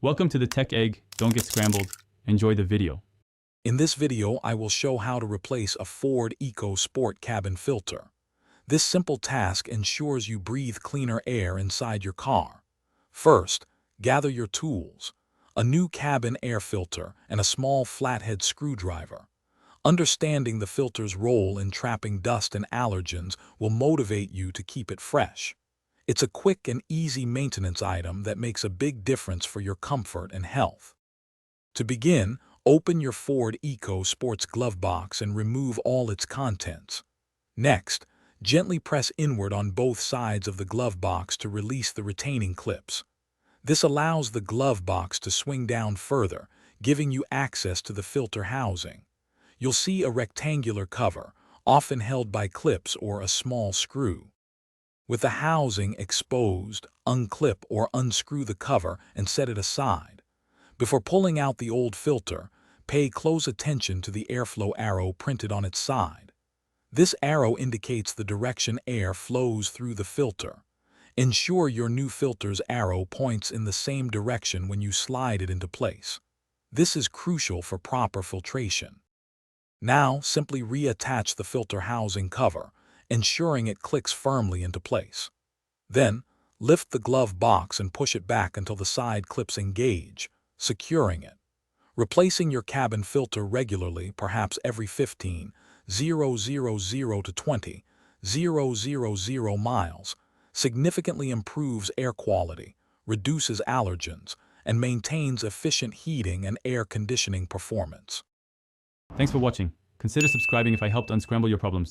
Welcome to the Tech Egg. Don't get scrambled. Enjoy the video. In this video, I will show how to replace a Ford Ecosport cabin filter. This simple task ensures you breathe cleaner air inside your car. First, gather your tools: a new cabin air filter and a small flathead screwdriver. Understanding the filter's role in trapping dust and allergens will motivate you to keep it fresh. It's a quick and easy maintenance item that makes a big difference for your comfort and health. To begin, open your Ford Ecosport's glove box and remove all its contents. Next, gently press inward on both sides of the glove box to release the retaining clips. This allows the glove box to swing down further, giving you access to the filter housing. You'll see a rectangular cover, often held by clips or a small screw. With the housing exposed, unclip or unscrew the cover and set it aside. Before pulling out the old filter, pay close attention to the airflow arrow printed on its side. This arrow indicates the direction air flows through the filter. Ensure your new filter's arrow points in the same direction when you slide it into place. This is crucial for proper filtration. Now, simply reattach the filter housing cover, ensuring it clicks firmly into place. Then, lift the glove box and push it back until the side clips engage, securing it. Replacing your cabin filter regularly, perhaps every 15,000 to 20,000 miles, significantly improves air quality, reduces allergens, and maintains efficient heating and air conditioning performance. Thanks for watching. Consider subscribing if I helped unscramble your problems.